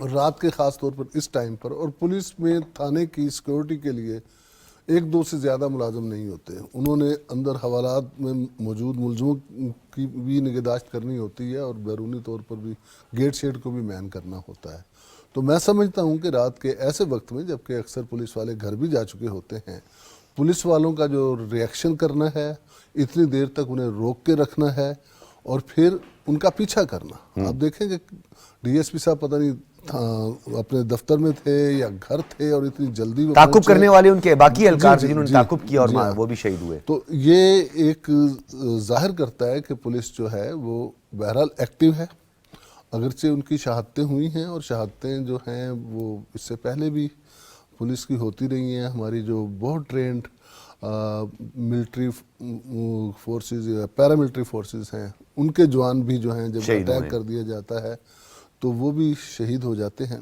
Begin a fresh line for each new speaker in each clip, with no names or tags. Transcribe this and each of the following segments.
اور رات کے خاص طور پر اس ٹائم پر، اور پولیس میں تھانے کی سیکورٹی کے لیے ایک دو سے زیادہ ملازم نہیں ہوتے، انہوں نے اندر حوالات میں موجود ملزموں کی بھی نگہداشت کرنی ہوتی ہے اور بیرونی طور پر بھی گیٹ شیٹ کو بھی مین کرنا ہوتا ہے۔ تو میں سمجھتا ہوں کہ رات کے ایسے وقت میں، جبکہ اکثر پولیس والے گھر بھی جا چکے ہوتے ہیں، پولیس والوں کا جو ریئیکشن کرنا ہے، اتنی دیر تک انہیں روک کے رکھنا ہے اور پھر ان کا پیچھا کرنا۔ آپ دیکھیں کہ ڈی ایس پی صاحب پتہ نہیں اپنے دفتر میں تھے یا گھر تھے اور اتنی جلدی وہ
تعاقب
پہنچے۔
کرنے والے ان کے باقی اہلکار تھے جنہوں نے
جی
تعاقب کیا اور
جی ہاں۔
وہ بھی شہید ہوئے۔
تو یہ ایک ظاہر کرتا ہے کہ پولیس جو ہے وہ بہرحال ایکٹیو ہے، اگرچہ ان کی شہادتیں ہوئی ہیں اور شہادتیں جو ہیں وہ اس سے پہلے بھی پولیس کی ہوتی رہی ہیں۔ ہماری جو بہت ٹرینڈ ملٹری فورسز یا پیراملٹری فورسز ہیں، ان کے جوان بھی جو ہیں جب اٹیک کر دیا جاتا ہے تو وہ بھی شہید ہو جاتے ہیں۔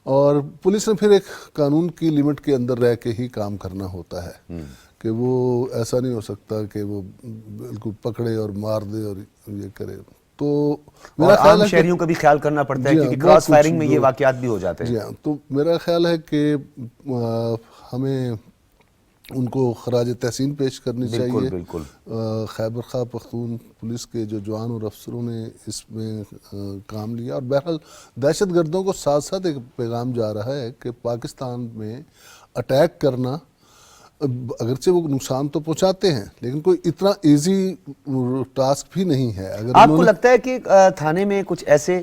اور پولیس نے پھر ایک قانون کی لمٹ کے اندر رہ کے ہی کام کرنا ہوتا ہے کہ وہ ایسا نہیں ہو سکتا کہ وہ بالکل پکڑے اور مار دے اور یہ کرے۔ تو
اور عام شہریوں کا بھی خیال کرنا پڑتا ہے کیونکہ کراس فائرنگ میں یہ واقعات بھی ہو جاتے ہیں۔
جی ہاں، تو میرا خیال ہے کہ ہمیں ان کو خراج تحسین پیش کرنی چاہیے۔
بالکل۔
خیبر خواہ پختون پولیس کے جو جوان اور افسروں نے اس میں کام لیا، اور بہرحال دہشت گردوں کو ساتھ ساتھ ایک پیغام جا رہا ہے کہ پاکستان میں اٹیک کرنا اگرچہ وہ نقصان تو پہنچاتے ہیں لیکن کوئی اتنا ایزی ٹاسک بھی نہیں ہے۔ اگر
آپ کو لگتا ہے کہ تھانے میں کچھ ایسے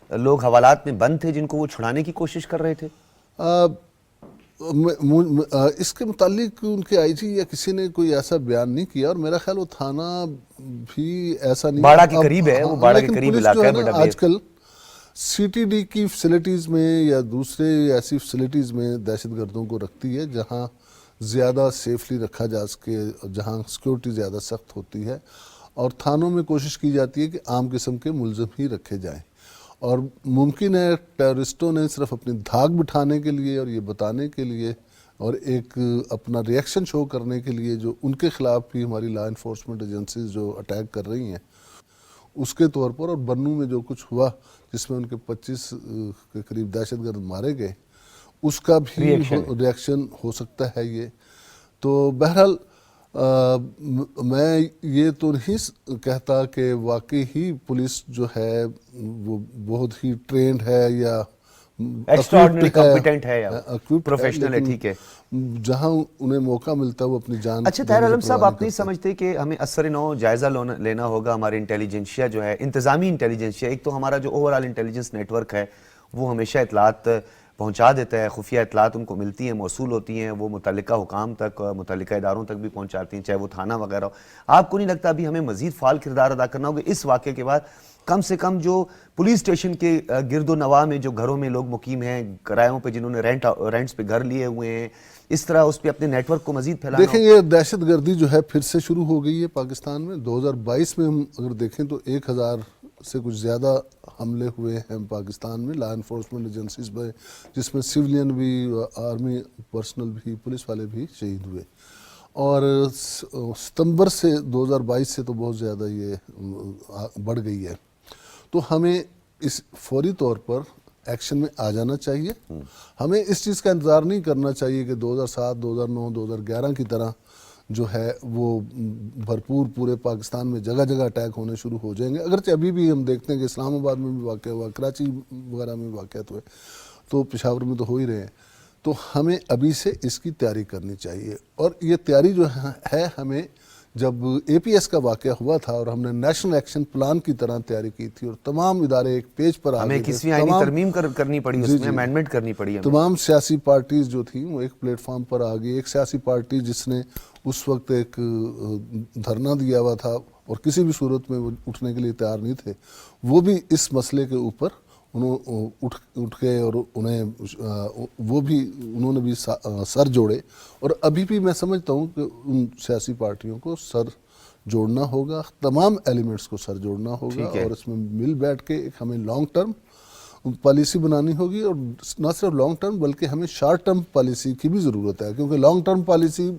لوگ حوالات میں بند تھے جن کو وہ چھڑانے کی کوشش کر رہے تھے؟
اس کے متعلق ان کے آئی جی یا کسی نے کوئی ایسا بیان نہیں کیا، اور میرا خیال وہ تھانہ بھی ایسا نہیں،
باڑہ کے قریب ہے، وہ باڑہ کے قریب علاقہ ہے۔
آج کل سی ٹی ڈی کی فیسلٹیز میں یا دوسرے ایسی فیسلٹیز میں دہشت گردوں کو رکھتی ہے جہاں زیادہ سیفلی رکھا جا سکے، جہاں سیکورٹی زیادہ سخت ہوتی ہے، اور تھانوں میں کوشش کی جاتی ہے کہ عام قسم کے ملزم ہی رکھے جائیں۔ اور ممکن ہے ٹیررسٹوں نے صرف اپنی دھاک بٹھانے کے لیے اور یہ بتانے کے لیے اور ایک اپنا ریئیکشن شو کرنے کے لیے، جو ان کے خلاف بھی ہماری لا انفورسمنٹ ایجنسیز جو اٹیک کر رہی ہیں اس کے طور پر، اور بنوں میں جو کچھ ہوا جس میں ان کے 25 کے قریب دہشت گرد مارے گئے، اس کا بھی ریئیکشن ہو سکتا ہے یہ۔ تو بہرحال میں یہ تو نہیں کہتا کہ واقعی ہی پولیس جو ہے وہ بہت ہی ٹرینڈ ہے یا
ایکسٹراڈنری کمپیٹنٹ ہے یا پروفیشنل ہے، ٹھیک ہے،
جہاں انہیں موقع ملتا ہے وہ اپنی جان۔
اچھا طاہر عالم صاحب، آپ نہیں سمجھتے کہ ہمیں اثر نو جائزہ لینا ہوگا ہمارے انٹیلیجنشیا جو ہے، انتظامی انٹیلیجنشیا، ایک تو ہمارا جو اوورآل انٹیلیجنس نیٹ ورک ہے وہ ہمیشہ اطلاعات پہنچا دیتا ہے، خفیہ اطلاعات ان کو ملتی ہیں، موصول ہوتی ہیں، وہ متعلقہ حکام تک، متعلقہ اداروں تک بھی پہنچاتی ہیں، چاہے وہ تھانہ وغیرہ ہو۔ آپ کو نہیں لگتا ابھی ہمیں مزید فعال کردار ادا کرنا ہوگا اس واقعے کے بعد؟ کم سے کم جو پولیس اسٹیشن کے گرد و نواح میں جو گھروں میں لوگ مقیم ہیں، کرایوں پہ جنہوں نے رینٹس پہ گھر لیے ہوئے ہیں، اس طرح اس پہ اپنے نیٹ ورک کو مزید پھیلانا۔
دیکھیں یہ دہشت گردی جو ہے پھر سے شروع ہو گئی ہے پاکستان میں۔ 2022 میں ہم اگر دیکھیں تو 1000 سے کچھ زیادہ حملے ہوئے ہیں پاکستان میں لا انفورسمنٹ ایجنسیز میں، جس میں سویلین بھی، آرمی پرسنل بھی، پولیس والے بھی شہید ہوئے، اور ستمبر سے 2022 سے تو بہت زیادہ یہ بڑھ گئی ہے۔ تو ہمیں اس فوری طور پر ایکشن میں آ جانا چاہیے۔ ہمیں اس چیز کا انتظار نہیں کرنا چاہیے کہ 2007، 2009، 2011 کی طرح جو ہے وہ بھرپور پورے پاکستان میں جگہ جگہ اٹیک ہونے شروع ہو جائیں گے۔ اگرچہ ابھی بھی ہم دیکھتے ہیں کہ اسلام آباد میں بھی واقع ہوا، کراچی وغیرہ میں واقعات ہوئے، تو پشاور میں تو ہو ہی رہے ہیں۔ تو ہمیں ابھی سے اس کی تیاری کرنی چاہیے، اور یہ تیاری جو ہے ہمیں جب اے پی ایس کا واقعہ ہوا تھا اور ہم نے نیشنل ایکشن پلان کی طرح تیاری کی تھی اور تمام ادارے ایک پیج پر آ گئے تھے،
ہمیں 21ویں آئینی ترمیم کرنی پڑی، اس میں امینڈمنٹ کرنی پڑی،
تمام سیاسی پارٹیز جو تھیں وہ ایک پلیٹ فارم پر آ گئی۔ ایک سیاسی پارٹی جس نے اس وقت ایک دھرنا دیا ہوا تھا اور کسی بھی صورت میں وہ اٹھنے کے لیے تیار نہیں تھے، وہ بھی اس مسئلے کے اوپر اٹھ کے اور انہوں نے بھی سر جوڑے، اور ابھی بھی میں سمجھتا ہوں کہ ان سیاسی پارٹیوں کو سر جوڑنا ہوگا، تمام ایلیمنٹس کو سر جوڑنا ہوگا، اور اس میں مل بیٹھ کے ایک ہمیں لانگ ٹرم پالیسی بنانی ہوگی، اور نہ صرف لانگ ٹرم بلکہ ہمیں شارٹ ٹرم پالیسی کی بھی ضرورت ہے، کیونکہ لانگ ٹرم پالیسی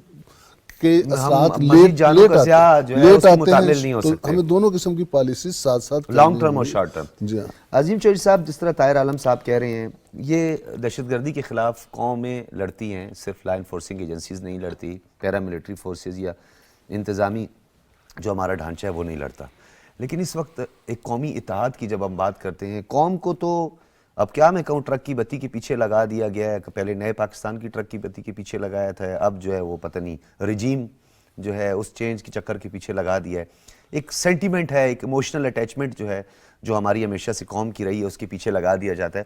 کے اثرات
مزید جانوں کا ضیاع جو ہے اس کے متعلل نہیں ہو
تو
سکتے.
ہمیں دونوں قسم کی پالیسیز ساتھ ساتھ
لانگ ٹرم اور شارٹ ٹرم.
جی ہاں.
عظیم چودھری صاحب، جس طرح طاہر عالم صاحب کہہ رہے ہیں، یہ دہشت گردی کے خلاف قومیں لڑتی ہیں، صرف لا انفورسنگ ایجنسیز نہیں لڑتی، پیرا ملٹری فورسز یا انتظامی جو ہمارا ڈھانچہ ہے وہ نہیں لڑتا. لیکن اس وقت ایک قومی اتحاد کی جب ہم بات کرتے ہیں، قوم کو تو اب کیا میں کہوں ٹرک کی بتی کے پیچھے لگا دیا گیا ہے. پہلے نئے پاکستان کی ٹرک کی بتی کے پیچھے لگایا تھا، اب جو ہے وہ پتہ نہیں رجیم جو ہے اس چینج کی چکر کے پیچھے لگا دیا ہے. ایک سینٹیمنٹ ہے، ایک ایموشنل اٹیچمنٹ جو ہے، جو ہماری ہمیشہ سے قوم کی رہی ہے، اس کے پیچھے لگا دیا جاتا ہے.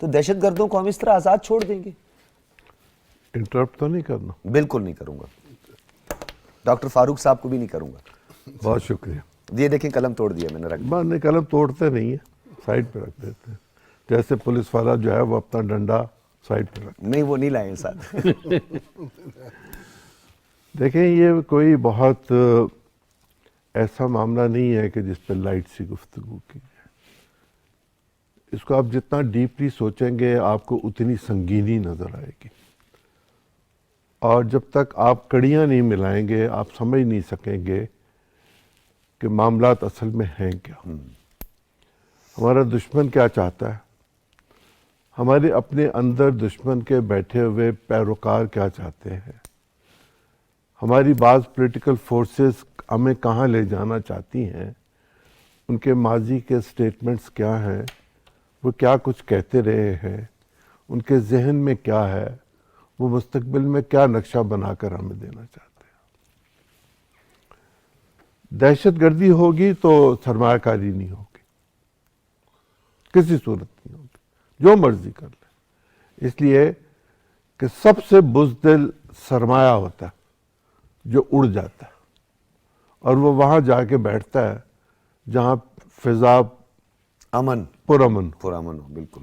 تو دہشت گردوں کو ہم اس طرح آزاد چھوڑ دیں گے؟
انٹرپٹ تو نہیں کرنا.
بالکل نہیں کروں گا. ڈاکٹر فاروق صاحب کو بھی نہیں کروں گا.
بہت شکریہ.
یہ دیکھیں قلم توڑ دیا میں نے، رکھ
بعد میں قلم توڑتے نہیں ہیں، سائڈ پہ رکھ دیتے ہیں. جیسے پولیس والا جو ہے وہ اپنا ڈنڈا سائڈ پہ رکھ.
نہیں وہ نہیں لائیں ساتھ.
دیکھیں یہ کوئی بہت ایسا معاملہ نہیں ہے کہ جس پہ لائٹ سی گفتگو کی جائے. اس کو آپ جتنا ڈیپلی سوچیں گے آپ کو اتنی سنگینی نظر آئے گی، اور جب تک آپ کڑیاں نہیں ملائیں گے آپ سمجھ نہیں سکیں گے کہ معاملات اصل میں ہیں کیا. ہمارا دشمن کیا چاہتا ہے، ہمارے اپنے اندر دشمن کے بیٹھے ہوئے پیروکار کیا چاہتے ہیں، ہماری بعض پولیٹیکل فورسز ہمیں کہاں لے جانا چاہتی ہیں، ان کے ماضی کے سٹیٹمنٹس کیا ہیں، وہ کیا کچھ کہتے رہے ہیں، ان کے ذہن میں کیا ہے، وہ مستقبل میں کیا نقشہ بنا کر ہمیں دینا چاہتے ہیں. دہشت گردی ہوگی تو سرمایہ کاری نہیں ہوگی، کسی صورت نہیں ہوگی، جو مرضی کر لیں. اس لیے کہ سب سے بزدل سرمایہ ہوتا ہے جو اڑ جاتا ہے، اور وہ وہاں جا کے بیٹھتا ہے جہاں فضا
امن
پرامن ہو،
پرامن ہو. بالکل.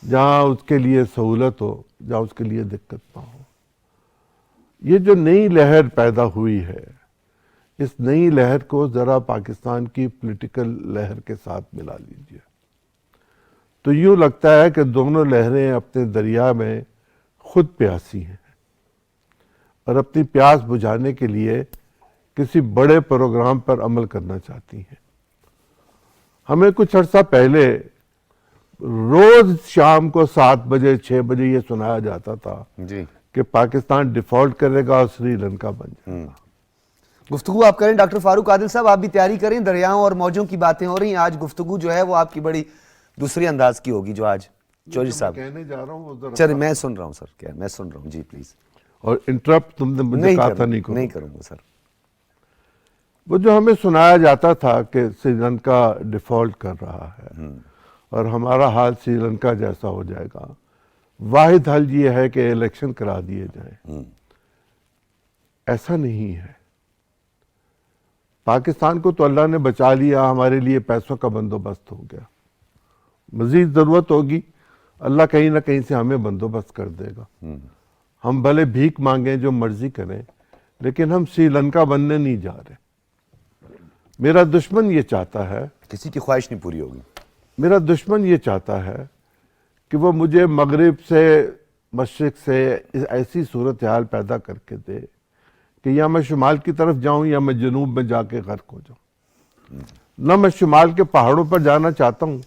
جہاں اس کے لیے سہولت ہو، جہاں اس کے لیے دقت نہ ہو. یہ جو نئی لہر پیدا ہوئی ہے، اس نئی لہر کو ذرا پاکستان کی پولیٹیکل لہر کے ساتھ ملا لیجئے تو یوں لگتا ہے کہ دونوں لہریں اپنے دریا میں خود پیاسی ہیں، اور اپنی پیاس بجھانے کے لیے کسی بڑے پروگرام پر عمل کرنا چاہتی ہیں. ہمیں کچھ عرصہ پہلے روز شام کو 7 بجے 6 بجے یہ سنایا جاتا تھا
جی
کہ پاکستان ڈیفالٹ کرے گا اور سری لنکا بن جائے گا.
گفتگو آپ کریں ڈاکٹر فاروق عادل صاحب، آپ بھی تیاری کریں. دریاؤں اور موجوں کی باتیں ہو رہی ہیں. آج گفتگو جو ہے وہ آپ کی بڑی دوسری انداز کی ہوگی جو آج چودھری صاحب.
کہنے جا رہا ہوں وہ ذرا
چلے میں سن رہا ہوں سر. کیا میں سن رہا ہوں جی پلیز.
اور انٹرپٹ تم نے مجھے کہا تھا نہیں
کروں گا سر.
وہ جو ہمیں سنایا جاتا تھا کہ سری لنکا ڈیفالٹ کر رہا ہے اور ہمارا حال سری لنکا جیسا ہو جائے گا، واحد حل یہ ہے کہ الیکشن کرا دیے جائیں. ایسا نہیں ہے. پاکستان کو تو اللہ نے بچا لیا، ہمارے لیے پیسوں کا بندوبست ہو گیا. مزید ضرورت ہوگی اللہ کہیں نہ کہیں سے ہمیں بندوبست کر دے گا. ہم بھلے بھیک مانگیں، جو مرضی کریں، لیکن ہم سری لنکا بننے نہیں جا رہے. میرا دشمن یہ چاہتا ہے،
کسی کی خواہش نہیں پوری ہوگی.
میرا دشمن یہ چاہتا ہے کہ وہ مجھے مغرب سے مشرق سے ایسی صورتحال پیدا کر کے دے کہ یا میں شمال کی طرف جاؤں یا میں جنوب میں جا کے غرق ہو جاؤں. نہ میں شمال کے پہاڑوں پر جانا چاہتا ہوں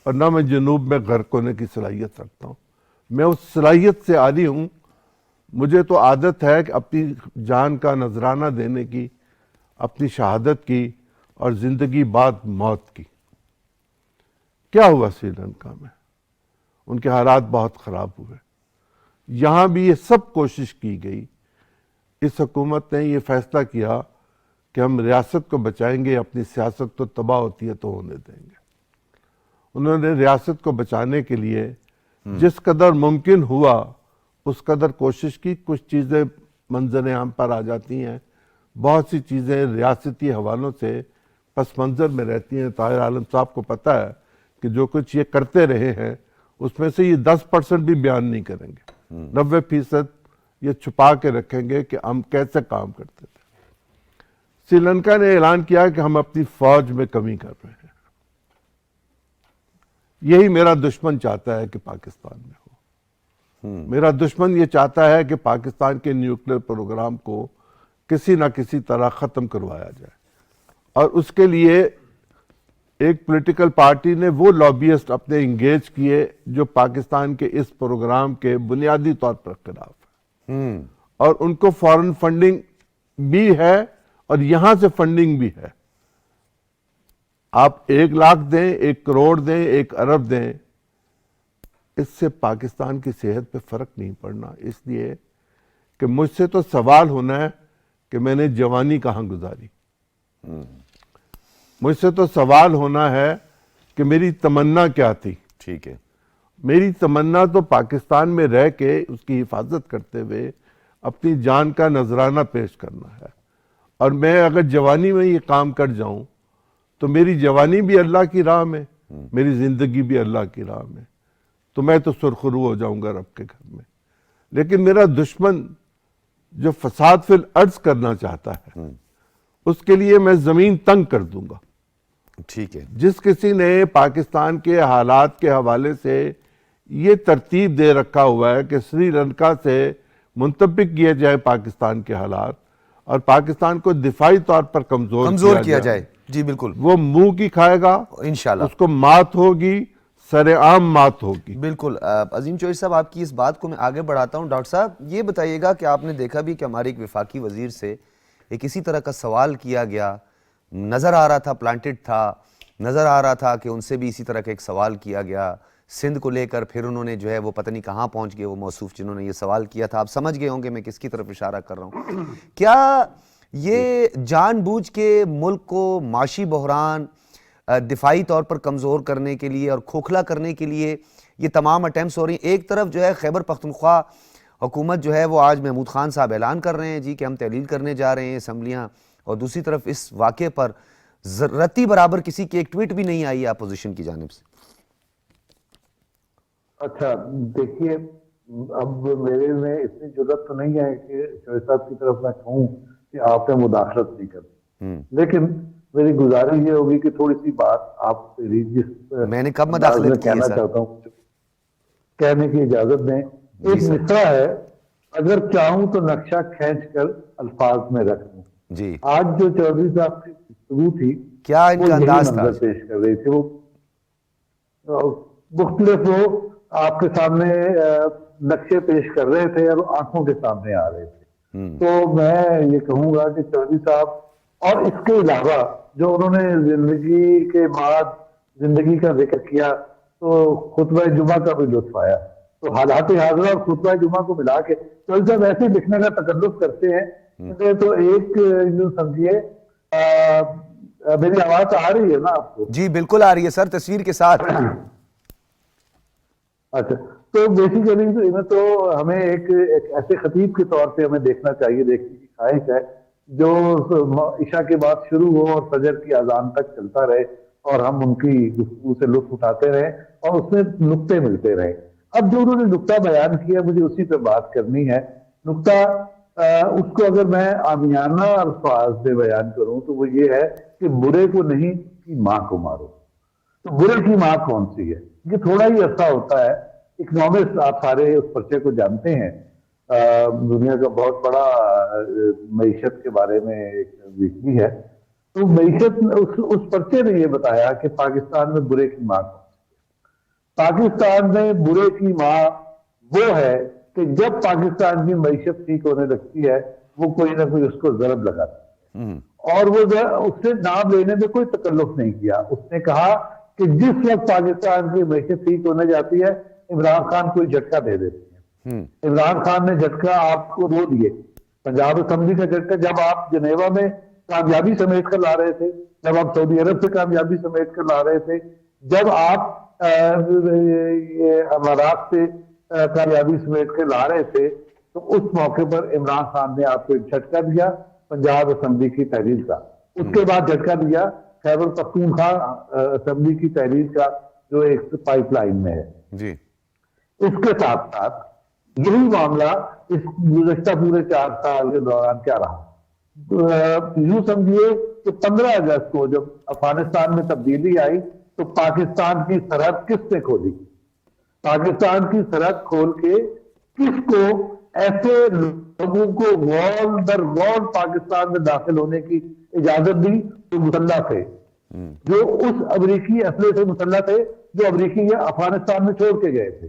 اور نہ میں جنوب میں غرق ہونے کی صلاحیت رکھتا ہوں. میں اس صلاحیت سے عاری ہوں. مجھے تو عادت ہے کہ اپنی جان کا نذرانہ دینے کی، اپنی شہادت کی، اور زندگی بعد موت کی. کیا ہوا سری لنکا میں؟ ان کے حالات بہت خراب ہوئے. یہاں بھی یہ سب کوشش کی گئی. اس حکومت نے یہ فیصلہ کیا کہ ہم ریاست کو بچائیں گے، اپنی سیاست تو تباہ ہوتی ہے تو ہونے دیں گے. انہوں نے ریاست کو بچانے کے لیے جس قدر ممکن ہوا اس قدر کوشش کی. کچھ چیزیں منظر عام پر آ جاتی ہیں، بہت سی چیزیں ریاستی حوالوں سے پس منظر میں رہتی ہیں. طاہر عالم صاحب کو پتہ ہے کہ جو کچھ یہ کرتے رہے ہیں اس میں سے یہ 10% بھی بیان نہیں کریں گے. 90% یہ چھپا کے رکھیں گے کہ ہم کیسے کام کرتے تھے. سری لنکا نے اعلان کیا کہ ہم اپنی فوج میں کمی کر رہے ہیں. یہی میرا دشمن چاہتا ہے کہ پاکستان میں ہو. میرا دشمن یہ چاہتا ہے کہ پاکستان کے نیوکلیر پروگرام کو کسی نہ کسی طرح ختم کروایا جائے. اور اس کے لیے ایک پولیٹیکل پارٹی نے وہ لابیسٹ اپنے انگیج کیے جو پاکستان کے اس پروگرام کے بنیادی طور پر خلاف ہے, اور ان کو فارن فنڈنگ بھی ہے اور یہاں سے فنڈنگ بھی ہے. آپ 1 لاکھ دیں, 1 کروڑ دیں, 1 ارب دیں, اس سے پاکستان کی صحت پہ فرق نہیں پڑنا. اس لیے کہ مجھ سے تو سوال ہونا ہے کہ میں نے جوانی کہاں گزاری, مجھ سے تو سوال ہونا ہے کہ میری تمنا کیا تھی.
ٹھیک ہے,
میری تمنا تو پاکستان میں رہ کے اس کی حفاظت کرتے ہوئے اپنی جان کا نذرانہ پیش کرنا ہے. اور میں اگر جوانی میں یہ کام کر جاؤں تو میری جوانی بھی اللہ کی راہ میں, میری زندگی بھی اللہ کی راہ میں, تو میں تو سرخرو ہو جاؤں گا رب کے گھر میں. لیکن میرا دشمن جو فساد فی الارض کرنا چاہتا ہے, اس کے لیے میں زمین تنگ کر دوں گا.
ٹھیک ہے,
جس کسی نے پاکستان کے حالات کے حوالے سے یہ ترتیب دے رکھا ہوا ہے کہ سری لنکا سے منطبق کیے جائے پاکستان کے حالات اور پاکستان کو دفاعی طور پر کمزور
کیا جائے, جی بالکل,
وہ منہ کی کھائے گا,
انشاءاللہ
اس کو مات ہوگی, سر عام مات ہوگی.
بالکل. عظیم چودھری صاحب, آپ کی اس بات کو میں آگے بڑھاتا ہوں. ڈاکٹر صاحب یہ بتائیے گا کہ آپ نے دیکھا بھی کہ ہمارے ایک وفاقی وزیر سے ایک اسی طرح کا سوال کیا گیا, نظر آ رہا تھا پلانٹڈ تھا, نظر آ رہا تھا کہ ان سے بھی اسی طرح کا ایک سوال کیا گیا سندھ کو لے کر. پھر انہوں نے جو ہے وہ پتہ نہیں کہاں پہنچ گئے وہ موصوف جنہوں نے یہ سوال کیا تھا. آپ سمجھ گئے ہوں گے میں کس کی طرف اشارہ کر رہا ہوں. کیا یہ جان بوجھ کے ملک کو معاشی بحران, دفاعی طور پر کمزور کرنے کے لیے اور کھوکھلا کرنے کے لیے یہ تمام اٹیمپٹس ہو رہی ہیں؟ ایک طرف جو ہے خیبر پختونخوا حکومت جو ہے وہ آج محمود خان صاحب اعلان کر رہے ہیں جی کہ ہم تحلیل کرنے جا رہے ہیں اسمبلیاں, اور دوسری طرف اس واقعے پر رتی برابر کسی کی ایک ٹویٹ بھی نہیں آئی ہے اپوزیشن کی جانب سے.
اچھا دیکھیے, اب میرے میں اتنی جرات تو نہیں ہے کہ شعیب صاحب کی طرف میں کہوں کہ آپ نے مداخلت نہیں کرتی, لیکن میری گزارش یہ ہوگی کہ تھوڑی سی بات آپ جس
میں نے کب مداخلت کی ہے
کہنا
سر؟
چاہتا ہوں کہنے کی اجازت دیں. ایک مصرع ہے, اگر چاہوں تو نقشہ کھینچ کر الفاظ میں رکھ دوں.
جی,
آج جو چودھری صاحب کی گفتگو تھی
کیا ان کا انداز تھا؟
پیش کر رہی تھی, وہ مختلف وہ آپ کے سامنے نقشے پیش کر رہے تھے اور آنکھوں کے سامنے آ رہے تھے. تو میں یہ کہوں گا کہ چودھری صاحب, اور اس کے علاوہ جو انہوں نے زندگی کے بعد زندگی کا ذکر کیا تو خطبہ جمعہ کا بھی لطف آیا. تو حالات حاضرہ اور خطبہ جمعہ کو ملا کے چودھری صاحب ایسے لکھنے کا تکلف کرتے ہیں تو ایک یوں سمجھیے, میری آواز آ رہی ہے نا آپ کو؟
جی بالکل آ رہی ہے سر, تصویر کے ساتھ.
اچھا, تو بیسیکلی تو ہمیں ایک ایسے خطیب کے طور پہ ہمیں دیکھنا چاہیے, دیکھنے کی خواہش ہے جو عشاء کے بعد شروع ہو اور فجر کی اذان تک چلتا رہے اور ہم ان کی گفتگو سے لطف اٹھاتے رہیں اور اس میں نقطے ملتے رہیں. اب جو انہوں نے نقطہ بیان کیا مجھے اسی پہ بات کرنی ہے. نقطہ اس کو اگر میں عامیانہ الفاظ سے بیان کروں تو وہ یہ ہے کہ برے کو نہیں کی ماں کو مارو. تو برے کی ماں کون سی ہے؟ یہ تھوڑا ہی عرصہ ہوتا ہے, اکنامکس آپ سارے اس پرچے کو جانتے ہیں, دنیا کا بہت بڑا معیشت کے بارے میں ایک ویکلی ہے. تو معیشت اس پرچے نے یہ بتایا کہ پاکستان میں برے کی ماں کون سی ہے. پاکستان میں برے کی ماں وہ ہے کہ جب پاکستان کی معیشت ٹھیک ہونے لگتی ہے وہ کوئی نہ کوئی اس کو ضرب لگاتا ہے, اور وہ اس سے نام لینے میں کوئی تکلف نہیں کیا. اس نے کہا کہ جس وقت پاکستان کی معیشت ٹھیک ہونے جاتی ہے عمران خان کوئی جھٹکا دے دیتے ہیں. عمران خان نے جھٹکا آپ کو وہ دیے, پنجاب اسمبلی کا جھٹکا جب آپ جنیوا میں کامیابی سمیٹ کر لا رہے تھے, جب آپ سعودی عرب سے کامیابی سمیٹ کر لا رہے تھے, جب آپ امارات سے کامیابی سمیٹ کے لا رہے تھے, تو اس موقع پر عمران خان نے آپ کو ایک جھٹکا دیا پنجاب اسمبلی کی تحریر کا. اس کے بعد جھٹکا دیا خیبر پختونخوا اسمبلی کی تحریر کا جو ایک پائپ لائن میں ہے.
جی,
اس کے ساتھ ساتھ یہی معاملہ اس گزشتہ پورے 4 سال کے دوران کیا رہا. یوں سمجھیے کہ 15 اگست کو جب افغانستان میں تبدیلی آئی تو پاکستان کی سرحد کس نے کھولی؟ پاکستان کی سرحد کھول کے کس کو ایسے لوگوں کو وال در وال پاکستان میں داخل ہونے کی اجازت دی جو مسلح تھے، جو اس امریکی اسلحے سے مسلح تھے جو امریکی یہ افغانستان میں چھوڑ کے گئے تھے.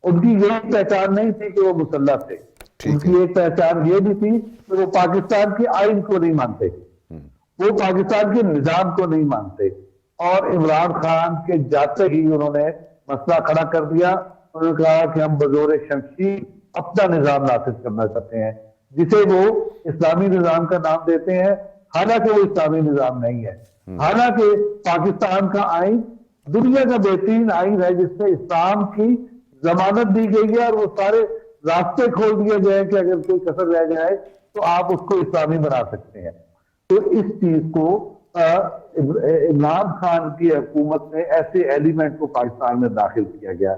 ان کی یہ پہچان نہیں تھی کہ وہ مسلح تھے، ان کی ایک پہچان یہ بھی تھی کہ وہ پاکستان کے آئین کو نہیں مانتے، وہ پاکستان کے نظام کو نہیں مانتے. اور عمران خان کے جاتے ہی انہوں نے مسئلہ کھڑا کر دیا. انہوں نے کہا کہ ہم بزور شمشیر اپنا نظام نافذ کرنا چاہتے ہیں، جسے وہ اسلامی نظام کا نام دیتے ہیں، حالانکہ وہ اسلامی نظام نہیں ہے. حالانکہ پاکستان کا آئین دنیا کا بہترین آئین ہے جس میں اسلام کی ضمانت دی گئی ہے، اور وہ سارے راستے کھول دیے گئے کہ اگر کوئی کسر رہ جائے تو آپ اس کو اسلامی بنا سکتے ہیں. تو اس چیز کو عمران خان کی حکومت میں ایسے ایلیمنٹ کو پاکستان میں داخل کیا گیا.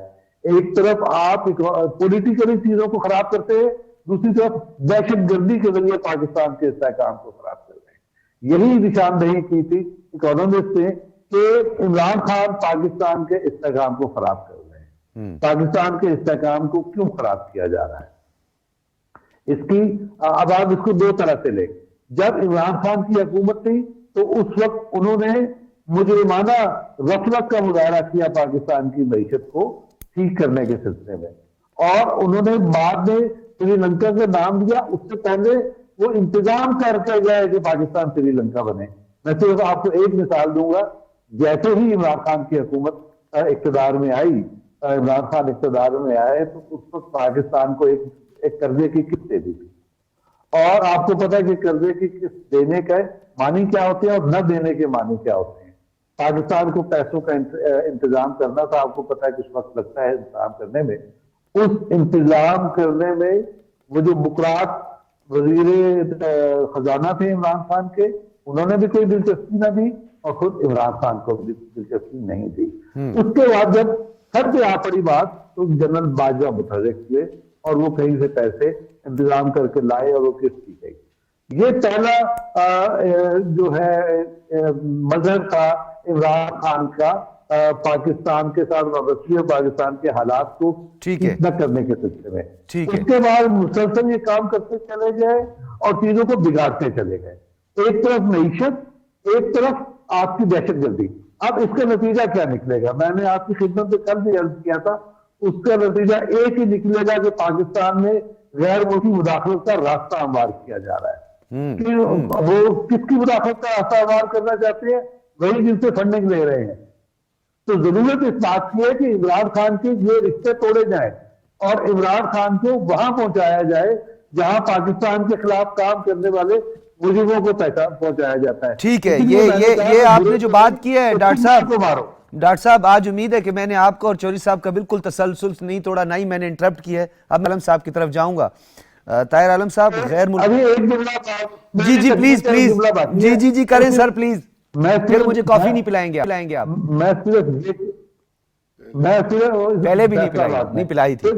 ایک طرف آپ پولیٹیکلی چیزوں کو خراب کرتے ہیں، دوسری طرف دہشت گردی کے ذریعے پاکستان کے استحکام کو خراب کر رہے ہیں. یہی نشاندہی کی تھی اکانومسٹ نے کہ عمران خان پاکستان کے استحکام کو خراب کر رہے ہیں. پاکستان کے استحکام کو کیوں خراب کیا جا رہا ہے؟ اس کی اب آپ اس کو دو طرح سے لیں. جب عمران خان کی حکومت تھی تو اس وقت انہوں نے مجرمانہ غفلت کا مظاہرہ کیا پاکستان کی معیشت کو ٹھیک کرنے کے سلسلے میں، اور انہوں نے بعد میں سری لنکا کا نام دیا. اس سے پہلے وہ انتظام کر کے گئے کہ پاکستان سری لنکا بنے. میں صرف آپ کو ایک مثال دوں گا. جیسے ہی عمران خان کی حکومت اقتدار میں آئی، عمران خان اقتدار میں آئے تو اس وقت پاکستان کو ایک قرضے کی قسط دے دی تھی. اور آپ کو پتا ہے کہ قرضے کی قسط دینے کا معنی کیا ہوتے ہیں اور نہ دینے کے معنی کیا ہوتے ہیں. پاکستان کو پیسوں کا انتظام کرنا تھا، آپ کو پتا ہے کچھ وقت لگتا ہے انتظام کرنے میں. اس انتظام کرنے میں وہ جو بکرات وزیر خزانہ تھے عمران خان کے، انہوں نے بھی کوئی دلچسپی نہ دی اور خود عمران خان کو بھی دلچسپی نہیں دی. اس کے بعد جب سر پہ آ پڑی بات تو جنرل باجوہ متحرک ہوئے اور وہ کہیں سے پیسے انتظام کر کے لائے اور وہ قسط کی گئی. یہ پہلا جو ہے مظہر تھا عمران خان کا پاکستان کے ساتھ وابستگی اور پاکستان کے حالات کو ٹھیک نہ کرنے کے سلسلے میں. اس کے بعد مسلسل یہ کام کرتے چلے گئے اور چیزوں کو بگاڑتے چلے گئے. ایک طرف معیشت، ایک طرف آپ کی دہشت گردی. اب اس کا نتیجہ کیا نکلے گا؟ میں نے آپ کی خدمت میں کل بھی عرض کیا تھا، اس کا نتیجہ ایک ہی نکلے گا کہ پاکستان میں غیر ملکی مداخلت کا راستہ ہموار کیا جا رہا ہے. کہ وہ کس کی مداخلت کا راستہ ہموار کرنا چاہتے ہیں؟ وہی جن سے فنڈنگ لے رہے ہیں. تو ضرورت اس بات کی ہے کہ عمران خان کے یہ رشتے توڑے جائیں اور عمران خان کو وہاں پہنچایا جائے جہاں پاکستان کے خلاف کام کرنے والے مجرموں کو پہنچایا جاتا ہے.
ٹھیک ہے، یہ آپ نے جو بات کی ہے ڈاکٹر صاحب، آج امید ہے کہ میں نے آپ کو اور چوہدری صاحب کا بالکل تسلسل نہیں توڑا، نہ ہی میں نے انٹرپٹ کیا ہے. اب عالم صاحب کی طرف جاؤں گا. طاہر عالم صاحب، غیر ملکی جی پلیز جی کریں سر پلیز. پھر مجھے کافی نہیں پلائیں گے آپ؟ پہلے بھی نہیں پلائی تھی.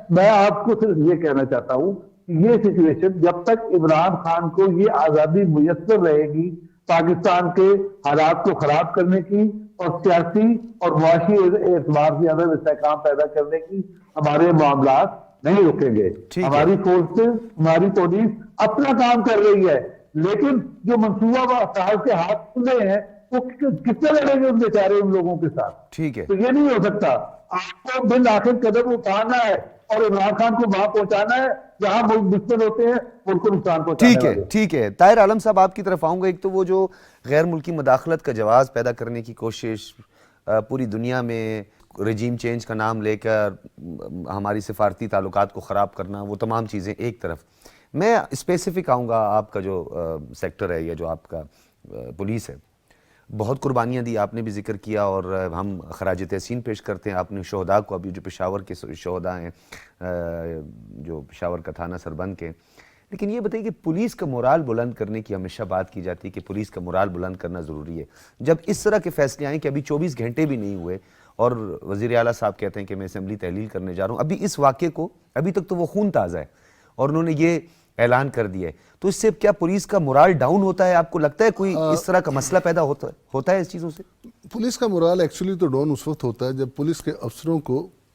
میں آپ کو صرف یہ کہنا چاہتا ہوں کہ یہ سچویشن جب تک عمران خان کو یہ آزادی میسر رہے گی پاکستان کے حالات کو خراب کرنے کی اور سیاسی اور معاشی اعتبار سے عدم استحکام پیدا کرنے کی، ہمارے معاملات نہیں رکیں گے. ہماری فورسز، ہماری پولیس اپنا کام کر رہی ہے، لیکن جو منصوبہ صاحب کے ہاتھ کھلے ہیں وہ کس طرح لڑیں گے ان بیچارے ان لوگوں کے ساتھ؟
ٹھیک ہے،
تو یہ نہیں ہو سکتا. آپ کو بالآخر قدم اٹھانا ہے اور عمران خان کو وہاں پہنچانا ہے جہاں ملک دشمن ہوتے ہیں ان کو نقصان پہنچانے والے.
ٹھیک ہے. طاہر عالم صاحب، آپ کی طرف آؤں گا. ایک تو وہ جو غیر ملکی مداخلت کا جواز پیدا کرنے کی کوشش پوری دنیا میں، رجیم چینج کا نام لے کر ہماری سفارتی تعلقات کو خراب کرنا، وہ تمام چیزیں ایک طرف. میں اسپیسیفک آؤں گا. آپ کا جو سیکٹر ہے یا جو آپ کا پولیس ہے، بہت قربانیاں دی، آپ نے بھی ذکر کیا اور ہم خراج تحسین پیش کرتے ہیں. آپ نے شہداء کو، ابھی جو پشاور کے شہداء ہیں جو پشاور کا تھانہ سربند کے، لیکن یہ بتائیے کہ پولیس کا مورال بلند کرنے کی ہمیشہ بات کی جاتی ہے کہ پولیس کا مورال بلند کرنا ضروری ہے. جب اس طرح کے فیصلے آئیں کہ ابھی 24 گھنٹے بھی نہیں ہوئے اور وزیر اعلیٰ صاحب کہتے ہیں کہ میں اسمبلی تحلیل کرنے جا رہا ہوں، ابھی اس واقعے کو، ابھی تک تو وہ خون تازہ ہے اور انہوں نے یہ اعلان کر دیا ہے، تو اس سے کیا پولیس کا مورال ڈاؤن ہوتا ہے؟ آپ کو لگتا ہے کوئی اس طرح کا مسئلہ پیدا ہوتا ہے اس چیزوں سے؟
پولیس کا مورال ایکچولی تو ڈاؤن اس وقت ہوتا ہے جب پولیس کے افسروں کو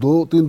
2-3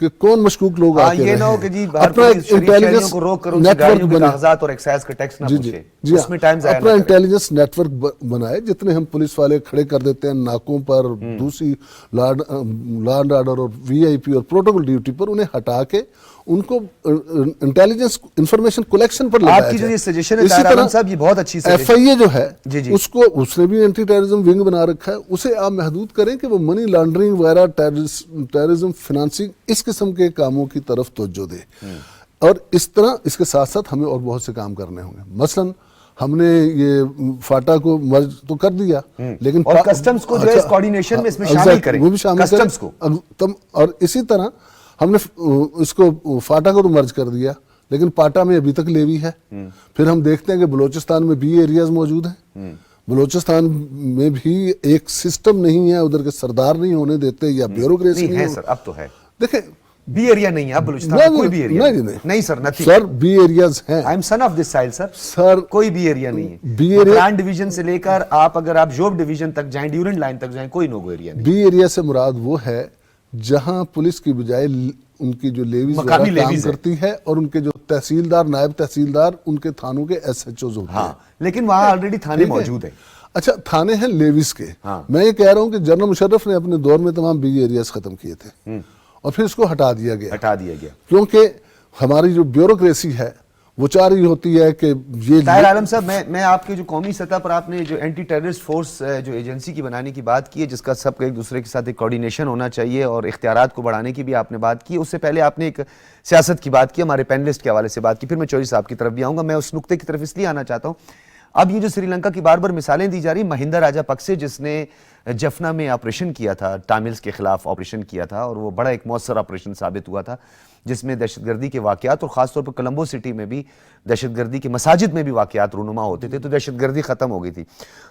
کہ کون مشکوک لوگ آ کے
یہ
رہے
نہ ہو
ہیں.
کہ جی باہر
اپنا
پولیس شریف شہریوں کو روک کر ان سے
نیٹ
گاڑیوں
ورک
کے
بنا.
کاغذات اور ایکسائز کا ٹیکس نہ
جی
پوچھے,
جی
اس میں ٹائم ضائع
اپنا
نہ کرے.
انٹیلیجنس نیٹ ورک بنائے, جتنے ہم پولیس والے کھڑے کر دیتے ہیں ناکوں پر, دوسری لا اینڈ آرڈر اور وی آئی پی اور پروٹوکول ڈیوٹی پر, انہیں ہٹا کے ان کو انٹیلیجنس انفارمیشن کلیکشن پر لگایا
آپ کی جو
جائے.
یہ suggestion ہے
اسی
طاہر عالم
طرح
صاحب, یہ بہت اچھی
ایف
suggestion.
آئی اے جو ہے
جی جی.
اس نے بھی اینٹی ٹیررزم ونگ بنا رکھا ہے, اسے آپ محدود کریں کہ وہ منی لانڈرنگ وغیرہ, ٹیررزم فنانسنگ, اس قسم کے کاموں کی طرف توجہ دے. اور اس طرح اس کے ساتھ ساتھ ہمیں اور بہت سے کام کرنے ہوں گے. مثلاً ہم نے یہ فاٹا کو مرج تو کر دیا, لیکن
اور کسٹمز کو جو ہے اس کوارڈینیشن میں اس میں شامل کریں,
وہ بھی شامل
کسٹمز کو.
اور اسی طرح ہم نے اس کو فاٹا کو تو مرج کر دیا, لیکن پاٹا میں ابھی تک لیوی ہے. پھر ہم دیکھتے ہیں کہ بلوچستان میں بھی ایریاز موجود ہیں. بلوچستان میں بھی ایک سسٹم نہیں ہے, ادھر کے سردار نہیں ہونے دیتے یا بیوروکریسی
نہیں ہے
نہیں.
سر, اب تو ہے.
دیکھیں
بی ایریا نہیں ہے اب بلوچستان میں, کوئی بھی ایریا نہیں سر, nothing.
سر بی ایریاز ہیں.
I am sun of this سائل سر.
سر
کوئی بھی ایریا نہیں ہے.
بی ایریا
مکران ڈویژن سے لے کر آپ اگر آپ جوب ڈویژن تک جائیں, ڈیورنٹ لائن تک جائیں, کوئی نو گو ایریا نہیں.
بی ایریا سے مراد وہ ہے جہاں پولیس کی بجائے ان کی جو لیویز
مقامی
وغیرہ کام
لیویز ہے.
کرتی ہے, اور ان کے جو تحصیلدار, نائب تحصیلدار, ان کے تھانوں کے ایس ایچ اوز ہوتے ہیں.
ہاں, لیکن وہاں آلریڈی تھانے
ٹھیک ہے؟
موجود ہیں.
اچھا, تھانے ہیں لیویز کے.
ہاں.
میں یہ کہہ رہا ہوں کہ جنرل مشرف نے اپنے دور میں تمام بی ایریاز ختم کیے تھے, اور پھر اس کو ہٹا دیا گیا, کیونکہ ہماری جو بیوروکریسی ہے وہ چاہ رہی ہوتی ہے کہ یہ.
طاہر عالم صاحب, میں آپ کے جو قومی سطح پر آپ نے جو اینٹی ٹیررسٹ فورس جو ایجنسی کی بنانے کی بات کی ہے, جس کا سب کا ایک دوسرے کے ساتھ ایک کوارڈینیشن ہونا چاہیے اور اختیارات کو بڑھانے کی بھی آپ نے بات کی, اس سے پہلے آپ نے ایک سیاست کی بات کی, ہمارے پینلسٹ کے حوالے سے بات کی, پھر میں چوری صاحب کی طرف بھی آؤں گا. میں اس نقطے کی طرف اس لیے آنا چاہتا ہوں, اب یہ جو سری لنکا کی بار بار مثالیں دی جا رہی, مہندا راجہ پکسے جس نے جفنا میں آپریشن کیا تھا, ٹاملز کے خلاف آپریشن کیا تھا, اور وہ بڑا ایک مؤثر آپریشن ثابت ہوا تھا, جس میں دہشت گردی کے واقعات اور خاص طور پر کولمبو سٹی میں بھی دہشت گردی کے مساجد میں بھی واقعات رونما ہوتے تھے, تو دہشت گردی ختم ہو گئی تھی.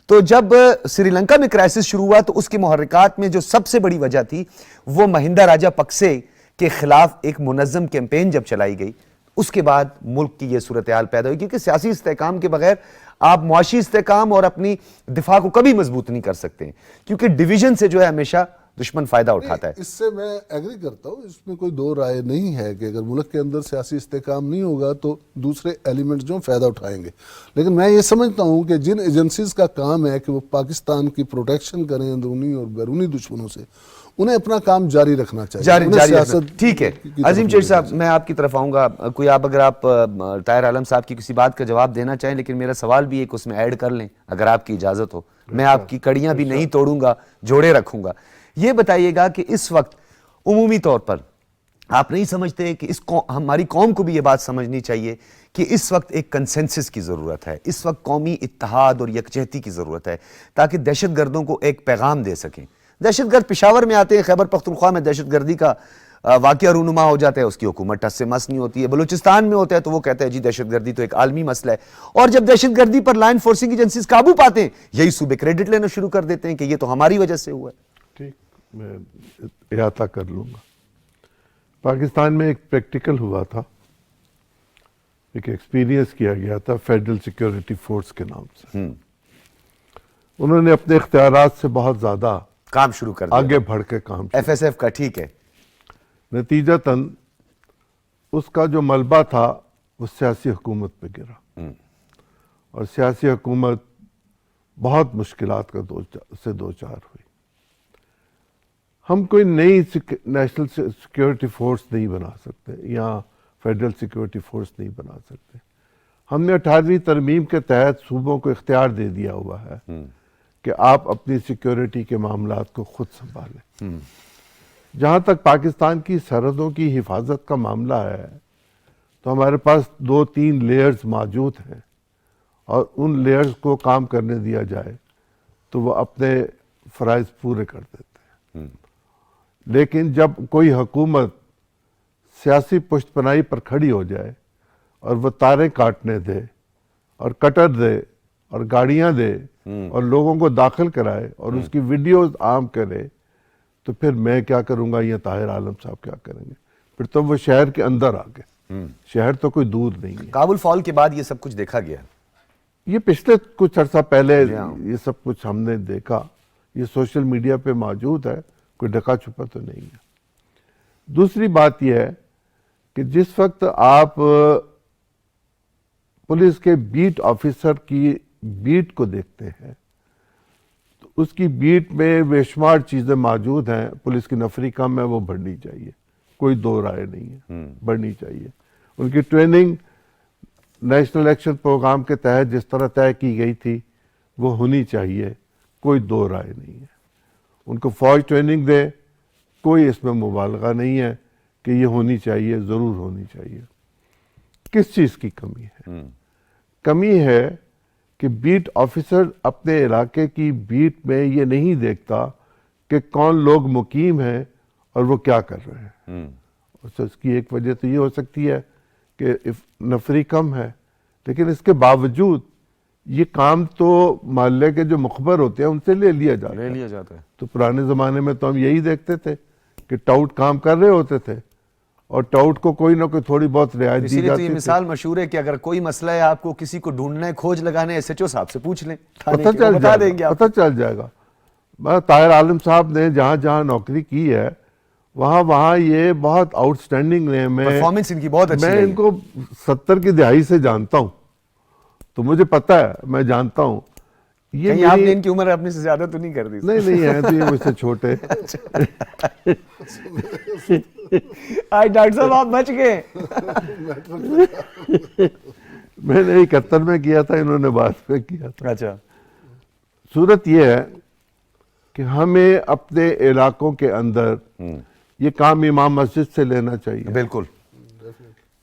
تو جب سری لنکا میں کرائسس شروع ہوا تو اس کے محرکات میں جو سب سے بڑی وجہ تھی وہ مہندا راجہ پکسے کے خلاف ایک منظم کیمپین جب چلائی گئی, اس کے بعد ملک کی یہ صورتحال پیدا ہوئی, کیونکہ سیاسی استحکام کے بغیر آپ معاشی استحکام اور اپنی دفاع کو کبھی مضبوط نہیں کر سکتے, کیونکہ ڈویژن سے جو ہے ہمیشہ دشمن فائدہ اٹھاتا ہے.
اس سے میں ایگری کرتا ہوں, اس میں کوئی دو رائے نہیں ہے کہ اگر ملک کے اندر سیاسی استحکام نہیں ہوگا تو دوسرے ایلیمنٹس جو فائدہ اٹھائیں گے. لیکن میں یہ سمجھتا ہوں کہ جن ایجنسیز کا کام ہے کہ وہ پاکستان کی پروٹیکشن کریں اندرونی اور بیرونی دشمنوں سے, انہیں اپنا کام جاری رکھنا چاہیے.
جاری رکھنا. ٹھیک ہے عظیم چیر صاحب, میں آپ کی طرف آؤں گا. کوئی اگر آپ طاہر عالم صاحب کی کسی بات کا جواب دینا چاہیں, لیکن میرا سوال بھی ایک اس میں ایڈ کر لیں اگر آپ کی اجازت ہو. میں آپ کی کڑیاں بھی نہیں توڑوں گا, جوڑے رکھوں گا. یہ بتائیے گا کہ اس وقت عمومی طور پر آپ نہیں سمجھتے کہ ہماری قوم کو بھی یہ بات سمجھنی چاہیے کہ اس وقت ایک کنسنسس کی ضرورت ہے, اس وقت قومی اتحاد اور یکجہتی کی ضرورت ہے, تاکہ دہشت گردوں کو ایک پیغام دے سکیں. دہشت گرد پشاور میں آتے ہیں, خیبر پختونخوا میں دہشت گردی کا واقعہ رونما ہو جاتا ہے, اس کی حکومت ٹس سے مس نہیں ہوتی ہے. بلوچستان میں ہوتا ہے تو وہ کہتے ہیں جی دہشت گردی تو ایک عالمی مسئلہ ہے, اور جب دہشت گردی پر لا انفورسنگ ایجنسیز قابو پاتے ہیں, یہی صوبے کریڈٹ لینا شروع کر دیتے ہیں کہ یہ تو ہماری وجہ سے ہوا ہے.
ٹھیک, میں احاطہ کر لوں گا. پاکستان میں ایک پریکٹیکل ہوا تھا, ایک ایکسپیرینس کیا گیا تھا فیڈرل سیکیورٹی فورس کے نام سے. انہوں نے اپنے اختیارات سے بہت زیادہ
کام شروع کر دیا,
آگے بڑھ کے کام
ایف ایس ایف کا. ٹھیک ہے,
نتیجتاً اس کا جو ملبہ تھا وہ سیاسی حکومت پہ گرا, اور سیاسی حکومت بہت مشکلات کا دو چار ہوئی. ہم کوئی نئی نیشنل سیکیورٹی فورس نہیں بنا سکتے یا فیڈرل سیکیورٹی فورس نہیں بنا سکتے. ہم نے 18ویں ترمیم کے تحت صوبوں کو اختیار دے دیا ہوا ہے کہ آپ اپنی سیکیورٹی کے معاملات کو خود سنبھالیں. جہاں تک پاکستان کی سرحدوں کی حفاظت کا معاملہ ہے تو ہمارے پاس 2-3 لیئرز موجود ہیں, اور ان لیئرز کو کام کرنے دیا جائے تو وہ اپنے فرائض پورے کر دیتے ہیں. لیکن جب کوئی حکومت سیاسی پشت پناہی پر کھڑی ہو جائے اور وہ تاریں کاٹنے دے اور کٹر دے اور گاڑیاں دے اور لوگوں کو داخل کرائے اور اس کی ویڈیوز عام کرے, تو پھر میں کیا کروں گا یا طاہر عالم صاحب کیا کریں گے؟ پھر تو وہ شہر کے اندر آ گئے, شہر تو کوئی دور نہیں ہے.
کابل فال کے بعد یہ سب کچھ دیکھا گیا,
یہ پچھلے کچھ عرصہ پہلے یہ سب کچھ ہم نے دیکھا, یہ سوشل میڈیا پہ موجود ہے, کوئی ڈکا چھپا تو نہیں ہے. دوسری بات یہ ہے کہ جس وقت آپ پولیس کے بیٹ آفیسر کی بیٹ کو دیکھتے ہیں تو اس کی بیٹ میں بے شمار چیزیں موجود ہیں. پولیس کی نفری کم ہے, وہ بڑھنی چاہیے, کوئی دو رائے نہیں ہے, بڑھنی چاہیے. ان کی ٹریننگ نیشنل الیکشن پروگرام کے تحت جس طرح طے کی گئی تھی وہ ہونی چاہیے, کوئی دو رائے نہیں ہے. ان کو فوج ٹریننگ دے, کوئی اس میں مبالغہ نہیں ہے کہ یہ ہونی چاہیے, ضرور ہونی چاہیے. کس چیز کی کمی ہے؟ کمی ہے کہ بیٹ آفیسر اپنے علاقے کی بیٹ میں یہ نہیں دیکھتا کہ کون لوگ مقیم ہیں اور وہ کیا کر رہے ہیں. اس کی ایک وجہ تو یہ ہو سکتی ہے کہ نفری کم ہے, لیکن اس کے باوجود یہ کام تو محلے کے جو مخبر ہوتے ہیں ان سے لے لیا جاتا ہے. تو پرانے زمانے میں تو ہم یہی دیکھتے تھے کہ ٹاؤٹ کام کر رہے ہوتے تھے اور ٹاؤٹ کو کوئی نہ کوئی تھوڑی بہت رعایت دی جاتی
تھی.
تھی.
مثال مشہور ہے کہ اگر کوئی مسئلہ ہے, آپ کو کسی کو ڈھونڈنا ہے, کھوج لگانے, ایس ایچ او صاحب سے پوچھ لیں,
پتہ چل جائے گا. طاہر عالم صاحب نے جہاں جہاں نوکری کی ہے وہاں یہ بہت آؤٹ اسٹینڈنگ رہے.
پرفارمنس ان کی بہت اچھی
میں
رہی.
ان کو 70 کی دہائی سے جانتا ہوں, تو مجھے پتا ہے, میں جانتا ہوں.
یہ آپ نے ان کی عمر اپنے سے زیادہ تو نہیں کر دی؟
نہیں ہے, تو یہ مجھ سے چھوٹے.
آج ڈاکٹر صاحب آپ بچ گئے.
میں نے 71 میں کیا تھا, انہوں نے بعد میں کیا تھا.
اچھا.
صورت یہ ہے کہ ہمیں اپنے علاقوں کے اندر یہ کام امام مسجد سے لینا چاہیے.
بالکل.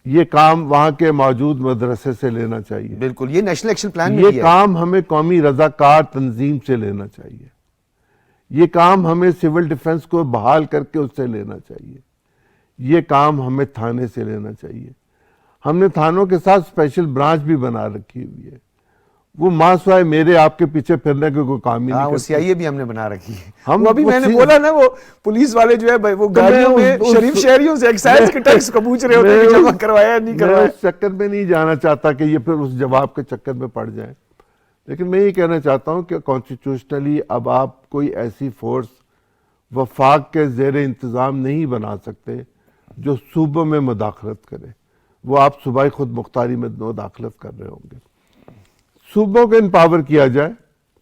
یہ کام وہاں کے موجود مدرسے سے لینا چاہیے.
بالکل. یہ نیشنل ایکشن پلان میں
یہ کام ہمیں قومی رضاکار تنظیم سے لینا چاہیے. یہ کام ہمیں سول ڈیفنس کو بحال کر کے اس سے لینا چاہیے. یہ کام ہمیں تھانے سے لینا چاہیے. ہم نے تھانوں کے ساتھ اسپیشل برانچ بھی بنا رکھی ہوئی ہے. وہ ماں سوائے میرے آپ کے پیچھے پھرنے کے کوئی کام ہی نہیں کرتے.
سی آئی اے بھی ہم نے بنا رکھی ہے. وہ ابھی میں نے بولا نا, وہ پولیس والے جو ہے وہ گاڑیوں میں شریف شہریوں سے ایکسائز کے ٹیکس کو پوچھ رہے ہوتے ہیں کہ جمع کروایا نہیں کروایا.
میں اس چکر میں نہیں جانا چاہتا کہ یہ پھر اس جواب کے چکر میں پڑ جائیں, لیکن میں یہ کہنا چاہتا ہوں کہ کانسٹیٹیوشنلی اب آپ کوئی ایسی فورس وفاق کے زیر انتظام نہیں بنا سکتے جو صوبوں میں مداخلت کرے. وہ آپ صوبائی خود مختاری میں مداخلت کر رہے ہوں گے. صوبوں کو امپاور کیا جائے,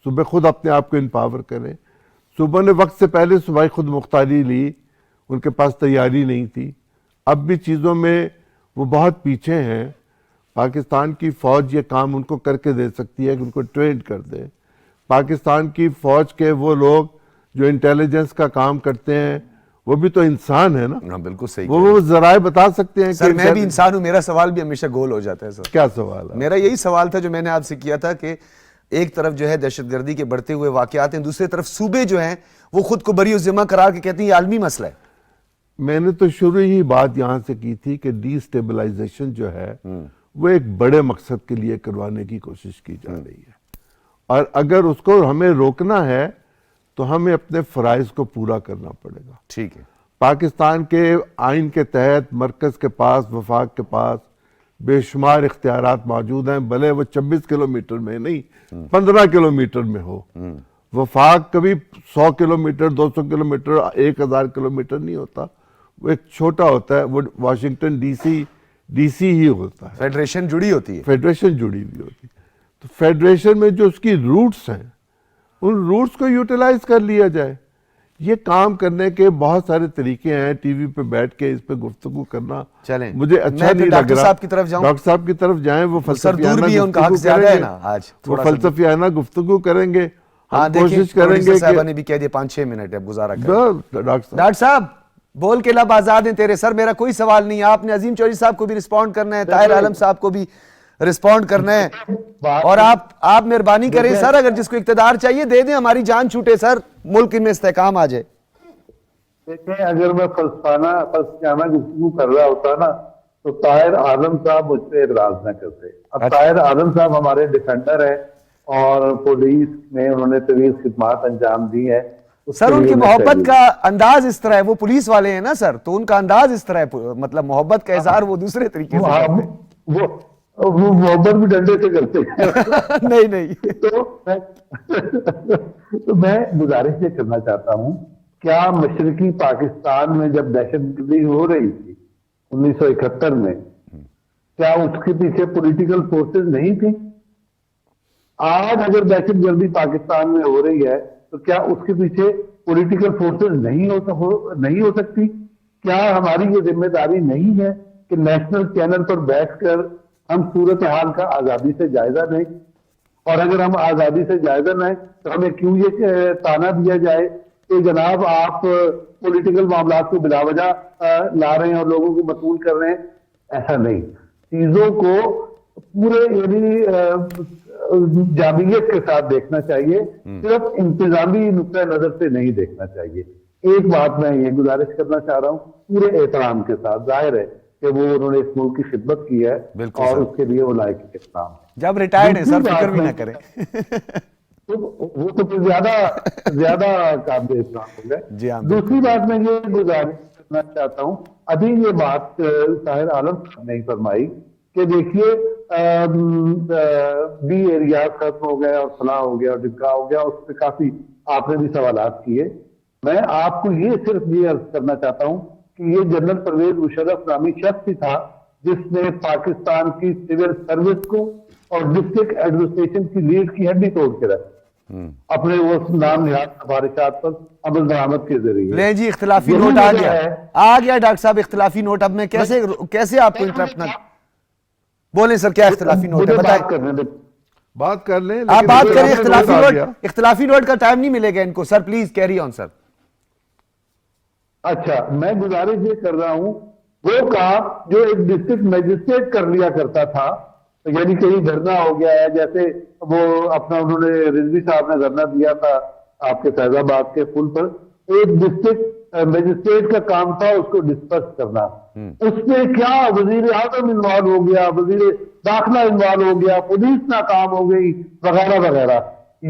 صوبے خود اپنے آپ کو امپاور کریں. صوبوں نے وقت سے پہلے صوبائی خود مختاری لی, ان کے پاس تیاری نہیں تھی. اب بھی چیزوں میں وہ بہت پیچھے ہیں. پاکستان کی فوج یہ کام ان کو کر کے دے سکتی ہے کہ ان کو ٹرینڈ کر دے. پاکستان کی فوج کے وہ لوگ جو انٹیلیجنس کا کام کرتے ہیں وہ بھی تو انسان ہے نا.
بالکل صحیح.
وہ ذرائع بتا سکتے ہیں.
سر میں بھی انسان ہوں, میرا سوال بھی ہمیشہ گول ہو جاتا ہے. سر
کیا سوال ہے؟
میرا یہی سوال تھا جو میں نے آپ سے کیا تھا کہ ایک طرف جو ہے دہشت گردی کے بڑھتے ہوئے واقعات ہیں, دوسری طرف صوبے جو ہیں وہ خود کو بری و ذمہ قرار کے کہتے ہیں یہ عالمی مسئلہ ہے.
میں نے تو شروع ہی بات یہاں سے کی تھی کہ ڈی اسٹیبلائزیشن جو ہے وہ ایک بڑے مقصد کے لیے کروانے کی کوشش کی جا رہی ہے, اور اگر اس کو ہمیں روکنا ہے تو ہمیں اپنے فرائض کو پورا کرنا پڑے گا.
ٹھیک ہے.
پاکستان کے آئین کے تحت مرکز کے پاس, وفاق کے پاس بے شمار اختیارات موجود ہیں, بھلے وہ 26 کلومیٹر میں نہیں 15 کلومیٹر میں ہو. وفاق کبھی 100 کلومیٹر 200 کلومیٹر 1000 کلومیٹر نہیں ہوتا, وہ ایک چھوٹا ہوتا ہے. وہ واشنگٹن ڈی سی ہی ہوتا ہے.
فیڈریشن جڑی ہوتی ہے.
فیڈریشن جڑی ہوئی ہوتی ہے. تو فیڈریشن میں جو اس کی روٹس ہیں ان روٹس کو یوٹیلائز کر لیا جائے. یہ کام کرنے کے بہت سارے طریقے ہیں. ٹی وی پہ بیٹھ کے اس پہ گفتگو کرنا
چلیں
مجھے اچھا نہیں لگ
ڈاکٹر
رہا.
صاحب کی طرف جاؤں.
ڈاکٹر صاحب کی طرف جائیں, وہ فلسفیانہ گفتگو کریں گے. ہم کوشش کریں گے
صاحبہ نے بھی کہہ دیا 5-6 منٹ ہے گزارا کریں.
ڈاکٹر
صاحب بول کے لب آزاد ہیں تیرے. سر میرا کوئی سوال نہیں, آپ نے عظیم چودھری صاحب کو بھی رسپونڈ کرنا ہے, طاہر عالم صاحب کو بھی رسپونڈ کرنا ہے, اور آپ مہربانی کریں سر, اگر جس کو اقتدار چاہیے دے دیں, ہماری جان چھوٹے سر, ملک میں استحکام آ جائے.
دیکھیں اگر میں فلسفیانہ گفتگو کر رہا ہوتا نا تو طاہر عالم صاحب مجھ پہ اعتراض نہ کرتے. اب طاہر عالم صاحب ہمارے ڈیفینڈر ہے اور پولیس میں انہوں نے طویل خدمات انجام دی ہیں.
سر ان کی محبت کا انداز اس طرح ہے, وہ پولیس والے ہیں نا سر, تو ان کا انداز اس طرح ہے, مطلب محبت کا اظہار وہ دوسرے طریقے سے کرتے ہیں.
وہ محبت بھی ڈنڈے سے کرتے ہیں.
نہیں
تو میں گزارش یہ کرنا چاہتا ہوں کیا مشرقی پاکستان میں جب دہشت گردی ہو رہی تھی 1971 میں، کیا اس کے پیچھے پولیٹیکل فورسز نہیں تھی؟ آج اگر دہشت گردی پاکستان میں ہو رہی ہے تو کیا اس کے پیچھے پولیٹیکل فورسز نہیں ہو سکتی؟ کیا ہماری یہ ذمہ داری نہیں ہے کہ نیشنل چینل پر بیٹھ کر ہم صورتحال کا آزادی سے جائزہ لیں؟ اور اگر ہم آزادی سے جائزہ لیں تو ہمیں کیوں یہ تانا دیا جائے کہ جناب آپ پولیٹیکل معاملات کو بلا وجہ لا رہے ہیں اور لوگوں کو مطمون کر رہے ہیں؟ ایسا نہیں، چیزوں کو پورے یعنی جامعیت کے ساتھ دیکھنا چاہیے، صرف انتظامی نقطۂ نظر سے نہیں دیکھنا چاہیے۔ ایک بات میں یہ گزارش کرنا چاہ رہا ہوں پورے احترام کے ساتھ، ظاہر ہے کہ وہ انہوں نے اس ملک کی خدمت کی ہے اور اس کے لیے وہ لائق احترام ہے۔
جب ریٹائرڈ ہے سر، فکر بھی نہ کریں۔
وہ تو پھر زیادہ قابل احترام ہو
جی ہاں،
گئے۔ دوسری بات میں یہ گزارش کرنا چاہتا ہوں، ابھی یہ بات طاہر عالم صاحب نے فرمائی کہ دیکھیے بی ایریاز ختم ہو گئے اور فلاں ہو گیا اور ڈکا ہو گیا، اس پہ کافی آپ نے بھی سوالات کیے۔ میں آپ کو یہ صرف یہ عرض کرنا چاہتا ہوں کہ یہ جنرل پرویز مشرف نامی شخص ہی تھا جس نے پاکستان کی سول سروس کو اور ڈسٹرکٹ ایڈمنسٹریشن کی لیڈ کی ہڈی توڑ کے رکھی اپنے وہ نام نہاد سفارشات پر عمل درآمد کے ذریعے۔
لیں جی، اختلافی نوٹ آ گیا ڈاکٹر صاحب، اختلافی نوٹ۔ اب میں کیسے آپ کو انٹرپٹ نہ بولیں سر، کیا اختلافی نوٹ ہے بتائیں؟
بات کر لیں،
آپ بات کریں۔ اختلافی نوٹ کا ٹائم نہیں ملے گا ان کو سر، پلیز کیری آن سر۔
اچھا، میں گزارش یہ کر رہا ہوں، وہ کام جو ایک ڈسٹرکٹ میجسٹریٹ کر لیا کرتا تھا، یعنی کہیں دھرنا ہو گیا ہے، جیسے وہ اپنا انہوں نے رضوی صاحب نے دھرنا دیا تھا آپ کے فیض آباد کے پل پر، ایک ڈسٹرکٹ میجسٹریٹ کا کام تھا اس کو ڈسپرس کرنا۔ اس میں کیا وزیر اعظم انوالو ہو گیا، وزیر داخلہ انوالو ہو گیا، پولیس ناکام ہو گئی وغیرہ وغیرہ۔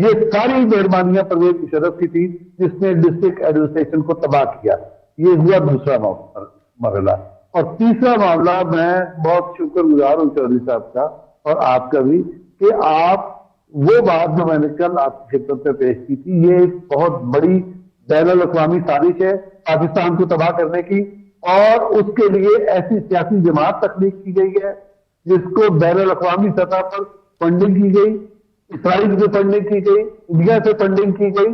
یہ ساری مہربانیاں پرویز مشرف کی تھی جس نے ڈسٹرکٹ ایڈمنسٹریشن کو تباہ کیا۔ یہ ہوا دوسرا مرحلہ۔ اور تیسرا معاملہ، میں بہت شکر گزار ہوں چودھری صاحب کا اور آپ کا بھی کہ آپ وہ بات جو میں نے کل آپ کی خدمت میں پیش کی تھی، یہ ایک بہت بڑی بین الاقوامی سازش ہے پاکستان کو تباہ کرنے کی، اور اس کے لیے ایسی سیاسی جماعت تخلیق کی گئی ہے جس کو بین الاقوامی سطح پر فنڈنگ کی گئی، اسرائیل سے فنڈنگ کی گئی، انڈیا سے فنڈنگ کی گئی،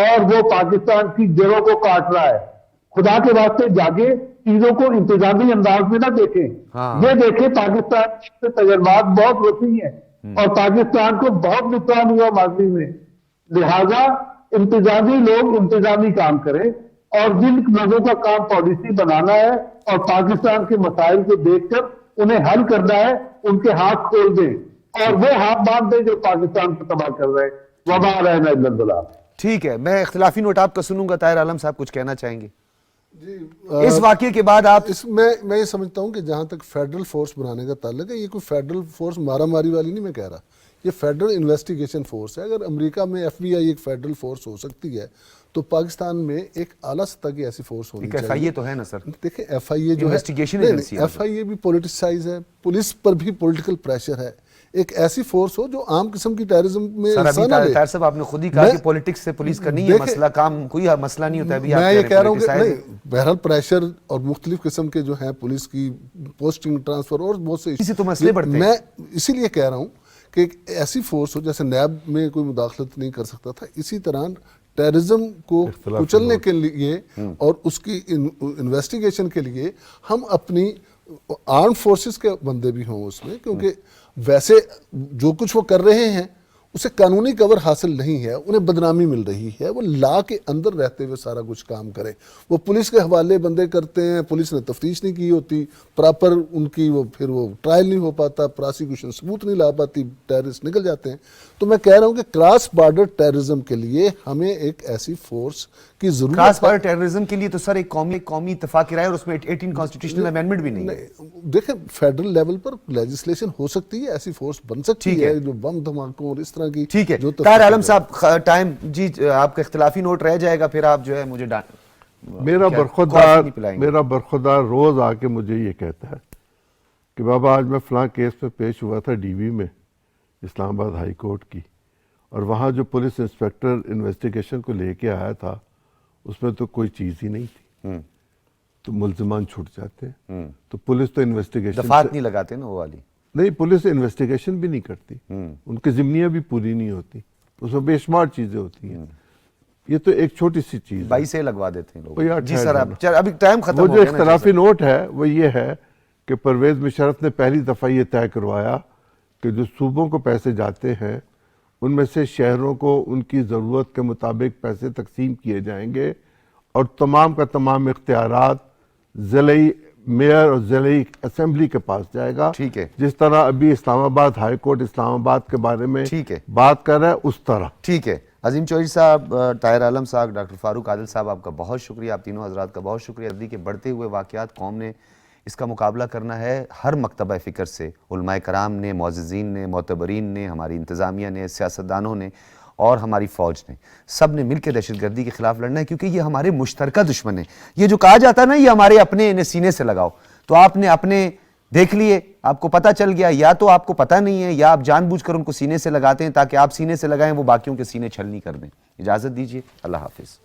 اور وہ پاکستان کی جڑوں کو کاٹ رہا ہے۔ خدا کے واسطے جاگے، چیزوں کو انتظامی انداز میں نہ دیکھیں، یہ دیکھیں پاکستان کے تجربات بہت وسیع ہیں اور پاکستان کو بہت نقصان ہوا ماضی میں، لہذا انتظامی لوگ انتظامی کام کریں، اور جن لوگوں کا کام پالیسی بنانا ہے اور پاکستان کے مسائل کو دیکھ کر انہیں حل کرنا ہے، ان کے ہاتھ کھول دیں اور وہ ہاتھ باندھ دیں جو پاکستان کو تباہ کر رہے ہیں۔ وما علینا الا البلاغ۔
ٹھیک ہے، میں اختلافی نوٹ آپ کا سنوں گا۔ طاہر عالم صاحب کچھ کہنا چاہیں گے
جی؟
اس واقعے کے بعد آپ
میں یہ سمجھتا ہوں کہ جہاں تک فیڈرل فورس بنانے کا تعلق ہے، یہ کوئی فیڈرل فورس مارا ماری والی نہیں میں کہہ رہا، یہ فیڈرل انویسٹیگیشن فورس ہے۔ اگر امریکہ میں ایف بی آئی ایک فیڈرل فورس ہو سکتی ہے تو پاکستان میں ایک اعلیٰ سطح کی ایسی فورس ہونی چاہیے۔
ایف آئی اے تو ہے نا سر،
دیکھیں ایف آئی اے جو ہے،
انویسٹیگیشن ایجنسی ہے،
ایف آئی اے بھی پولیٹیسائز ہے، پولیس پر بھی پولیٹیکل پریشر ہے۔ ایک ایسی فورس ہو جو عام قسم کی ٹیررزم میں
سر ابھی طاہر صاحب آپ نے خود ہی کہا کہ پولیٹکس سے پولیس کا نہیں ہے مسئلہ، کام کوئی مسئلہ نہیں ہوتا ہے۔
میں یہ کہہ رہا ہوں کہ نہیں، بہرحال پریشر اور مختلف قسم کے جو ہیں پولیس کی پوسٹنگ، ٹرانسفر اور بہت سے
اسی تو مسئلے بڑھتے ہیں۔
میں اسی لیے کہہ رہا ہوں کہ ایک ایسی فورس ہو، جیسے نیب میں کوئی مداخلت نہیں کر سکتا تھا، اسی طرح ٹیررزم کو کچلنے کے لیے اور اس کی انویسٹیگیشن کے لیے ہم اپنی آرم فورسز کے بندے بھی ہوں اس میں، کیونکہ ویسے جو کچھ وہ کر رہے ہیں اسے قانونی کور حاصل نہیں ہے، انہیں بدنامی مل رہی ہے، وہ لا کے اندر رہتے ہوئے سارا کچھ کام کریں۔ وہ پولیس کے حوالے بندے کرتے ہیں، پولیس نے تفتیش نہیں کی ہوتی پراپر ان کی، وہ پھر وہ ٹرائل نہیں ہو پاتا، پراسیکیوشن ثبوت نہیں لا پاتی، ٹیررسٹ نکل جاتے ہیں۔ تو میں کہہ رہا ہوں کہ کراس بارڈر ٹیررزم کے لیے ہمیں ایک ایسی فورس کی ضرورت ہے۔
کراس بارڈر ٹیررزم کے لیے تو سر ایک قومی اتفاق رائے اور اس میں 18 کانسٹیٹیوشنل امینڈمنٹ بھی نہیں ہے۔
دیکھیں فیڈرل لیول پر لیجسلیشن ہو سکتی ہے، ایسی فورس بن سکتی ہے جو بم دھماکوں اور اس طرح کی۔
ٹھیک ہے طاہر عالم صاحب، ٹائم جی آپ کا اختلافی نوٹ رہ جائے گا، پھر آپ جو ہے مجھے
میرا برخودار روز آ کے مجھے یہ کہتا ہے کہ بابا آج میں فلاں کیس پہ پیش ہوا تھا ڈی وی میں، اسلام آباد ہائی کورٹ کی، اور وہاں جو پولیس انسپیکٹر انویسٹیگیشن کو لے کے آیا تھا اس میں تو کوئی چیز ہی نہیں تھی, تو ملزمان چھوٹ جاتے. تو پولیس تو انویسٹیگیشن
دفعات نہیں لگاتے نا وہ والی.
نہیں, پولیس انویسٹیگیشن بھی نہیں کرتی, ان کی ضمنیاں بھی پوری نہیں ہوتی, اس میں بے شمار چیزیں ہوتی ہیں. یہ تو ایک چھوٹی سی چیز ہے.
22 سے لگوا دیتے ہیں
وہ یار
لوگ. جی
ٹھہر
سر
جانا.
آپ ابھی ٹائم ختم
وہ
ہو
جو
گیا نا.
اختلافی نوٹ ہے وہ یہ ہے کہ پرویز مشرف نے پہلی دفعہ یہ طے کروایا کہ جو صوبوں کو پیسے جاتے ہیں ان میں سے شہروں کو ان کی ضرورت کے مطابق پیسے تقسیم کیے جائیں گے, اور تمام کا تمام اختیارات ضلعی میئر اور ضلعی اسمبلی کے پاس جائے گا.
ٹھیک ہے.
جس طرح ابھی اسلام آباد ہائی کورٹ اسلام آباد کے بارے میں
ٹھیک ہے.
بات کر رہا ہے اس طرح.
ٹھیک ہے. عظیم چودھری صاحب, طاہر عالم صاحب, ڈاکٹر فاروق عادل صاحب, آپ کا بہت شکریہ, آپ تینوں حضرات کا بہت شکریہ. ابھی کے بڑھتے ہوئے واقعات قوم نے اس کا مقابلہ کرنا ہے ہر مکتبہ فکر سے. علماء کرام نے, معززین نے, معتبرین نے, ہماری انتظامیہ نے, سیاستدانوں نے اور ہماری فوج نے, سب نے مل کے دہشت گردی کے خلاف لڑنا ہے, کیونکہ یہ ہمارے مشترکہ دشمن ہیں. یہ جو کہا جاتا ہے نا یہ ہمارے اپنے, انہیں سینے سے لگاؤ, تو آپ نے اپنے دیکھ لیے, آپ کو پتہ چل گیا, یا تو آپ کو پتہ نہیں ہے یا آپ جان بوجھ کر ان کو سینے سے لگاتے ہیں تاکہ آپ سینے سے لگائیں, وہ باقیوں کے سینے چھلنی کر دیں. اجازت دیجیے, اللہ حافظ.